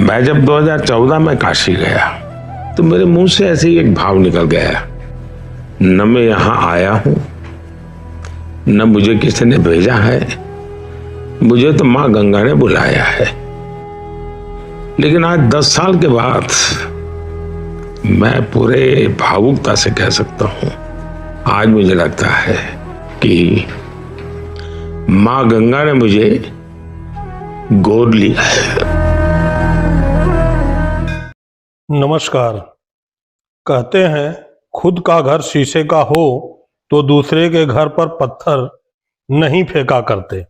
मैं जब 2014 में काशी गया तो मेरे मुंह से ऐसे ही एक भाव निकल गया, न मैं यहां आया हूं न मुझे किसी ने भेजा है, मुझे तो मां गंगा ने बुलाया है। लेकिन आज 10 साल के बाद मैं पूरे भावुकता से कह सकता हूं, आज मुझे लगता है कि मां गंगा ने मुझे गोद लिया है। नमस्कार। कहते हैं खुद का घर शीशे का हो तो दूसरे के घर पर पत्थर नहीं फेंका करते,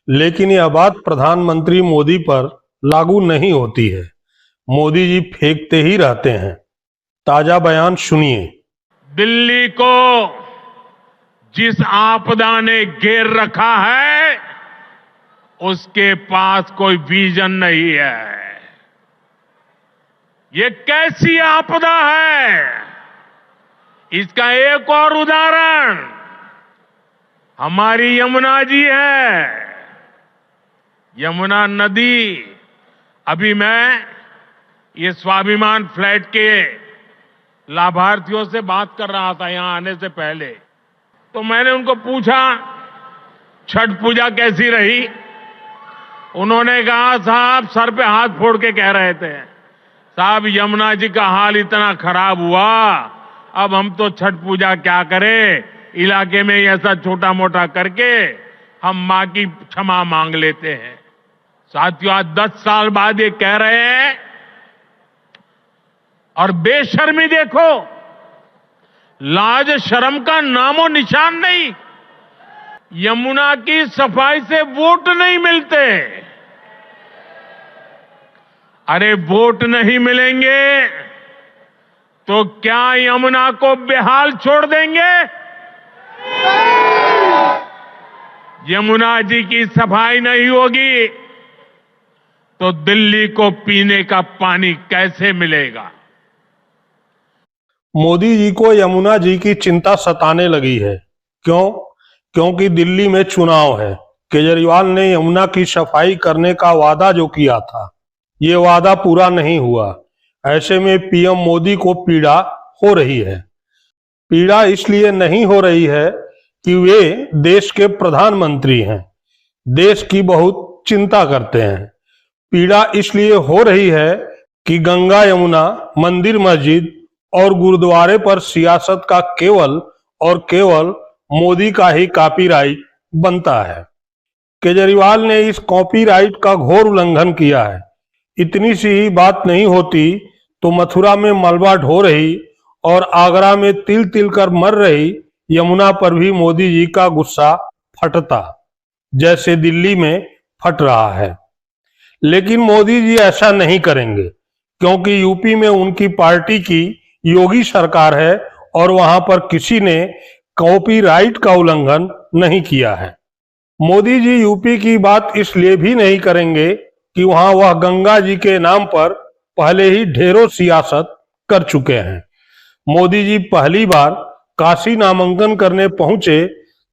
लेकिन यह बात प्रधानमंत्री मोदी पर लागू नहीं होती है। मोदी जी फेंकते ही रहते हैं। ताजा बयान सुनिए। दिल्ली को जिस आपदा ने घेर रखा है उसके पास कोई विजन नहीं है। ये कैसी आपदा है, इसका एक और उदाहरण हमारी यमुना जी है। यमुना नदी, अभी मैं ये स्वाभिमान फ्लैट के लाभार्थियों से बात कर रहा था यहां आने से पहले, तो मैंने उनको पूछा छठ पूजा कैसी रही। उन्होंने कहा साहब, सर पे हाथ फोड़ के कह रहे थे, साहब यमुना जी का हाल इतना खराब हुआ, अब हम तो छठ पूजा क्या करें, इलाके में ऐसा छोटा मोटा करके हम मां की क्षमा मांग लेते हैं। साथियों, आज 10 साल बाद ये कह रहे हैं, और बेशर्मी देखो, लाज शर्म का नामो निशान नहीं। यमुना की सफाई से वोट नहीं मिलते। अरे वोट नहीं मिलेंगे तो क्या यमुना को बेहाल छोड़ देंगे? यमुना जी की सफाई नहीं होगी तो दिल्ली को पीने का पानी कैसे मिलेगा? मोदी जी को यमुना जी की चिंता सताने लगी है। क्यों? क्योंकि दिल्ली में चुनाव है। केजरीवाल ने यमुना की सफाई करने का वादा जो किया था, ये वादा पूरा नहीं हुआ। ऐसे में पीएम मोदी को पीड़ा हो रही है। पीड़ा इसलिए नहीं हो रही है कि वे देश के प्रधानमंत्री हैं, देश की बहुत चिंता करते हैं। पीड़ा इसलिए हो रही है कि गंगा यमुना, मंदिर मस्जिद और गुरुद्वारे पर सियासत का केवल और केवल मोदी का ही कॉपीराइट बनता है। केजरीवाल ने इस कॉपीराइट का घोर उल्लंघन किया है। इतनी सी ही बात नहीं होती तो मथुरा में मलबा ढो रही और आगरा में तिल तिल कर मर रही यमुना पर भी मोदी जी का गुस्सा फटता, जैसे दिल्ली में फट रहा है। लेकिन मोदी जी ऐसा नहीं करेंगे, क्योंकि यूपी में उनकी पार्टी की योगी सरकार है और वहां पर किसी ने कॉपीराइट का उल्लंघन नहीं किया है। मोदी जी यूपी की बात इसलिए भी नहीं करेंगे कि वहां वह गंगा जी के नाम पर पहले ही ढेरों सियासत कर चुके हैं। मोदी जी पहली बार काशी नामांकन करने पहुंचे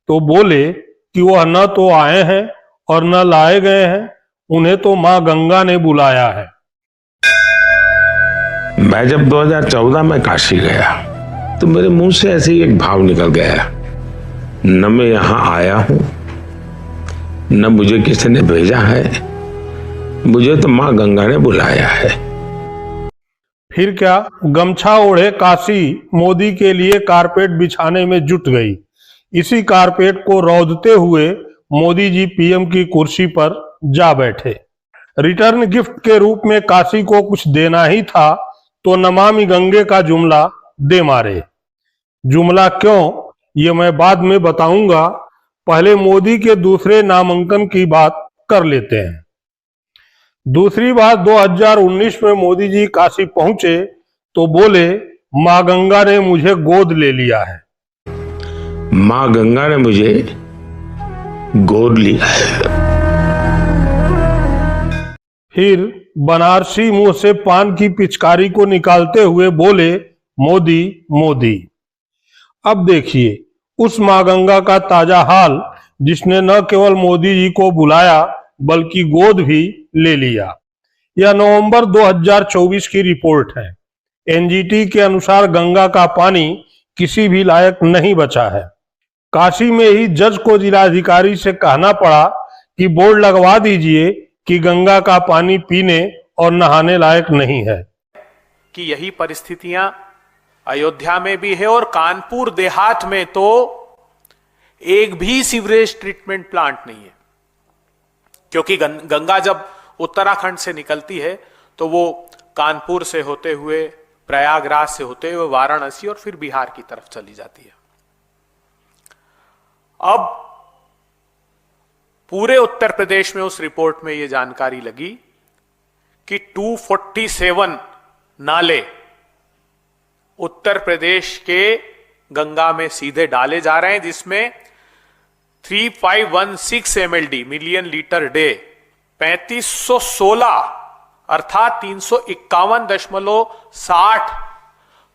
तो बोले कि वह न तो आए हैं और न लाए गए हैं, उन्हें तो मां गंगा ने बुलाया है। मैं जब 2014 में काशी गया तो मेरे मुंह से ऐसे ही एक भाव निकल गया, न मैं यहां आया हूं न मुझे किसी ने भेजा है, मुझे तो मां गंगा ने बुलाया है। फिर क्या, गमछा ओढ़े काशी मोदी के लिए कारपेट बिछाने में जुट गई। इसी कारपेट को रौंदते हुए मोदी जी पीएम की कुर्सी पर जा बैठे। रिटर्न गिफ्ट के रूप में काशी को कुछ देना ही था तो नमामि गंगे का जुमला दे मारे। जुमला क्यों, ये मैं बाद में बताऊंगा। पहले मोदी के दूसरे नामांकन की बात कर लेते हैं। दूसरी बात, 2019 में मोदी जी काशी पहुंचे तो बोले मां गंगा ने मुझे गोद ले लिया है। मां गंगा ने मुझे गोद लिया है। फिर बनारसी मुंह से पान की पिचकारी को निकालते हुए बोले मोदी मोदी। अब देखिए उस मां गंगा का ताजा हाल, जिसने न केवल मोदी जी को बुलाया बल्कि गोद भी ले लिया। यह नवंबर 2024 की रिपोर्ट है। एनजीटी के अनुसार गंगा का पानी किसी भी लायक नहीं बचा है। काशी में ही जज को जिलाधिकारी से कहना पड़ा कि बोर्ड लगवा दीजिए कि गंगा का पानी पीने और नहाने लायक नहीं है। कि यही परिस्थितियां अयोध्या में भी है और कानपुर देहात में तो एक भी सीवरेज ट्रीटमेंट प्लांट नहीं है, क्योंकि गंगा जब उत्तराखंड से निकलती है तो वो कानपुर से होते हुए, प्रयागराज से होते हुए वाराणसी और फिर बिहार की तरफ चली जाती है। अब पूरे उत्तर प्रदेश में उस रिपोर्ट में यह जानकारी लगी कि 247 नाले उत्तर प्रदेश के गंगा में सीधे डाले जा रहे हैं, जिसमें 3516 MLD मिलियन लीटर डे 3516 अर्थात 351.60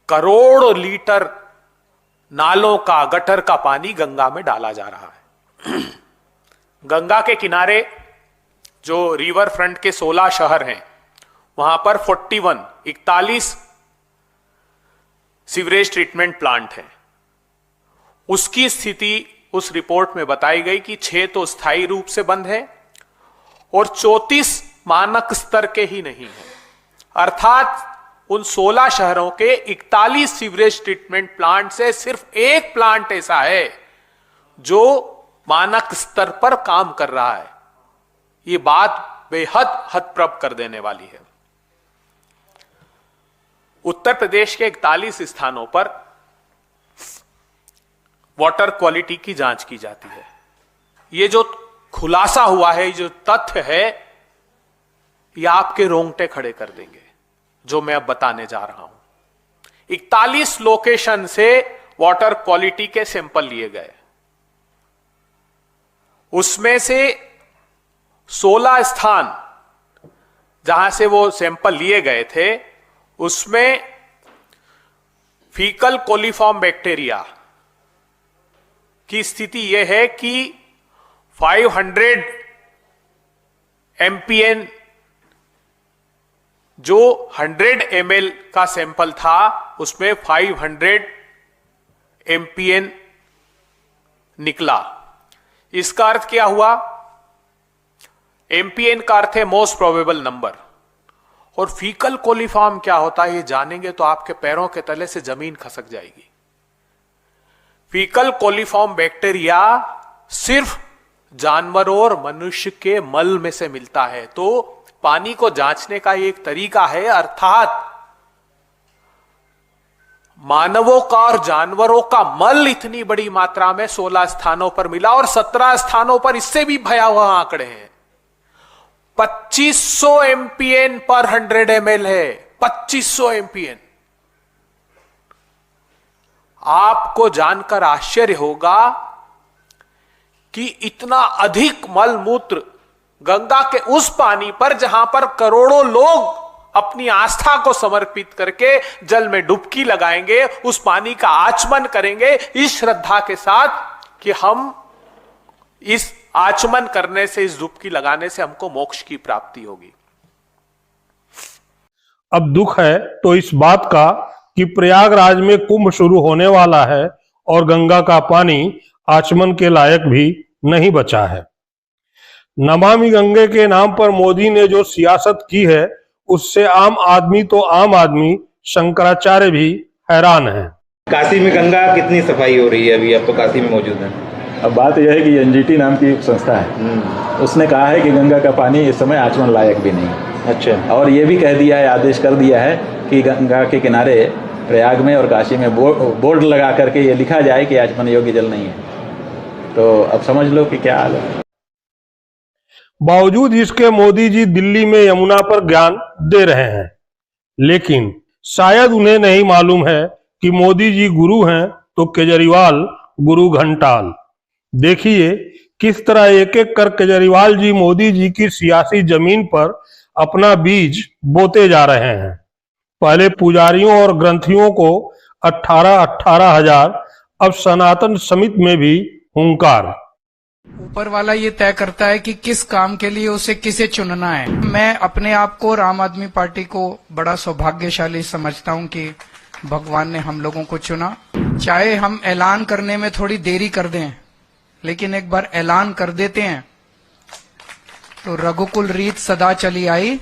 करोड़ लीटर नालों का, गटर का पानी गंगा में डाला जा रहा है। गंगा के किनारे जो रिवर फ्रंट के 16 शहर हैं, वहां पर 41 सीवरेज ट्रीटमेंट प्लांट हैं। उसकी स्थिति उस रिपोर्ट में बताई गई कि 6 तो स्थायी रूप से बंद है और 34 मानक स्तर के ही नहीं है। अर्थात उन 16 शहरों के 41 सीवरेज ट्रीटमेंट प्लांट से सिर्फ एक प्लांट ऐसा है जो मानक स्तर पर काम कर रहा है। यह बात बेहद हतप्रभ कर देने वाली है। उत्तर प्रदेश के 41 स्थानों पर वाटर क्वालिटी की जांच की जाती है। यह जो खुलासा हुआ है, जो तथ्य है, यह आपके रोंगटे खड़े कर देंगे जो मैं अब बताने जा रहा हूं। 41 लोकेशन से वाटर क्वालिटी के सैंपल लिए गए। उसमें से 16 स्थान जहां से वो सैंपल लिए गए थे, उसमें फीकल कोलिफॉर्म बैक्टीरिया की स्थिति यह है कि 500 MPN जो 100 ml का सैंपल था, उसमें 500 MPN निकला। इसका अर्थ क्या हुआ? MPN का अर्थ है मोस्ट प्रोबेबल नंबर, और फीकल कोलिफॉर्म क्या होता है ये जानेंगे तो आपके पैरों के तले से जमीन खसक जाएगी। फीकल कोलिफॉर्म बैक्टीरिया सिर्फ जानवरों और मनुष्य के मल में से मिलता है। तो पानी को जांचने का एक तरीका है, अर्थात मानवों का और जानवरों का मल इतनी बड़ी मात्रा में 16 स्थानों पर मिला, और 17 स्थानों पर इससे भी भयावह आंकड़े हैं। 2500 MPN पर 100 ml है। 2500 MPN। आपको जानकर आश्चर्य होगा कि इतना अधिक मल मूत्र गंगा के उस पानी पर जहां पर करोड़ों लोग अपनी आस्था को समर्पित करके जल में डुबकी लगाएंगे, उस पानी का आचमन करेंगे इस श्रद्धा के साथ कि हम इस आचमन करने से, इस डुबकी लगाने से हमको मोक्ष की प्राप्ति होगी। अब दुख है तो इस बात का कि प्रयागराज में कुंभ शुरू होने वाला है और गंगा का पानी आचमन के लायक भी नहीं बचा है। नमामि गंगे के नाम पर मोदी ने जो सियासत की है, उससे आम आदमी तो आम आदमी, शंकराचार्य भी हैरान हैं। काशी में गंगा कितनी सफाई हो रही है? अभी आप तो काशी में मौजूद हैं। अब बात यह है कि एनजीटी नाम की संस्था है, उसने कहा है कि गंगा का पानी इस समय आचमन लायक भी नहीं है। अच्छा। और ये भी कह दिया है, आदेश कर दिया है कि गंगा के किनारे प्रयाग में और काशी में बोर्ड लगा करके ये लिखा जाए कि आचमन योग्य जल नहीं है। तो अब समझ लो कि क्या हाल है। बावजूद इसके मोदी जी दिल्ली में यमुना पर ज्ञान दे रहे हैं, लेकिन शायद उन्हें नहीं मालूम है कि मोदी जी गुरु हैं तो केजरीवाल गुरु घंटाल। देखिए किस तरह एक एक कर केजरीवाल जी मोदी जी की सियासी जमीन पर अपना बीज बोते जा रहे हैं। पहले पुजारियों और ग्रंथियों को 18,000, अब सनातन समिति में भी हुंकार। ऊपर वाला ये तय करता है कि किस काम के लिए उसे किसे चुनना है। मैं अपने आप को और आम आदमी पार्टी को बड़ा सौभाग्यशाली समझता हूं कि भगवान ने हम लोगों को चुना। चाहे हम ऐलान करने में थोड़ी देरी कर दें, लेकिन एक बार ऐलान कर देते हैं तो रघुकुल रीत सदा चली आई,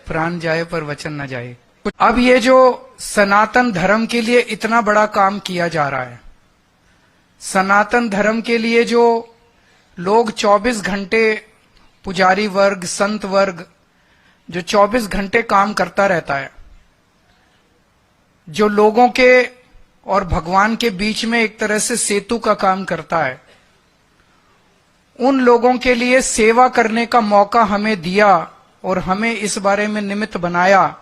प्राण जाए पर वचन न जाए। अब ये जो सनातन धर्म के लिए इतना बड़ा काम किया जा रहा है, सनातन धर्म के लिए जो लोग 24 घंटे, पुजारी वर्ग, संत वर्ग जो 24 घंटे काम करता रहता है, जो लोगों के और भगवान के बीच में एक तरह से सेतु का काम करता है, उन लोगों के लिए सेवा करने का मौका हमें दिया और हमें इस बारे में निमित्त बनाया।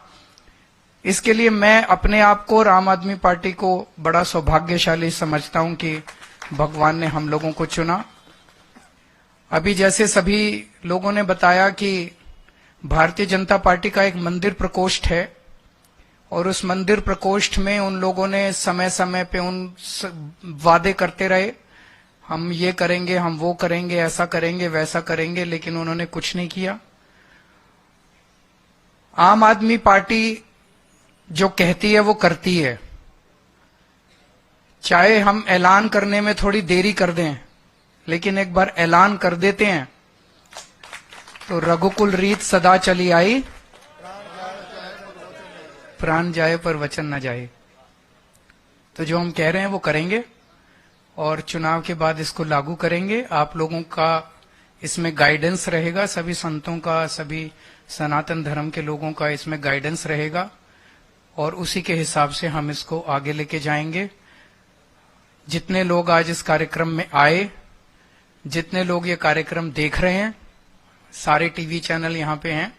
इसके लिए मैं अपने आप को और आम आदमी पार्टी को बड़ा सौभाग्यशाली समझता हूं कि भगवान ने हम लोगों को चुना। अभी जैसे सभी लोगों ने बताया कि भारतीय जनता पार्टी का एक मंदिर प्रकोष्ठ है और उस मंदिर प्रकोष्ठ में उन लोगों ने समय समय पे वादे करते रहे, हम ये करेंगे, हम वो करेंगे, ऐसा करेंगे, वैसा करेंगे, लेकिन उन्होंने कुछ नहीं किया। आम आदमी पार्टी जो कहती है वो करती है। चाहे हम ऐलान करने में थोड़ी देरी कर दें, लेकिन एक बार ऐलान कर देते हैं तो रघुकुल रीत सदा चली आई, प्राण जाए पर वचन न जाए। तो जो हम कह रहे हैं वो करेंगे और चुनाव के बाद इसको लागू करेंगे। आप लोगों का इसमें गाइडेंस रहेगा, सभी संतों का, सभी सनातन धर्म के लोगों का इसमें गाइडेंस रहेगा और उसी के हिसाब से हम इसको आगे लेके जाएंगे। जितने लोग आज इस कार्यक्रम में आए, जितने लोग ये कार्यक्रम देख रहे हैं, सारे टीवी चैनल यहाँ पे हैं,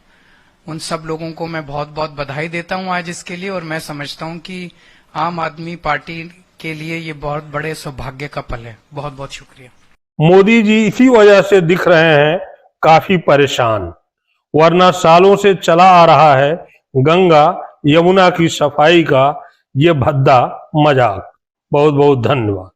उन सब लोगों को मैं बहुत बहुत बधाई देता हूँ आज इसके लिए। और मैं समझता हूँ कि आम आदमी पार्टी के लिए ये बहुत बड़े सौभाग्य का पल है। बहुत बहुत शुक्रिया। मोदी जी इसी वजह से दिख रहे हैं काफी परेशान, वरना सालों से चला आ रहा है गंगा यमुना की सफाई का ये भद्दा मजाक। बहुत बहुत धन्यवाद।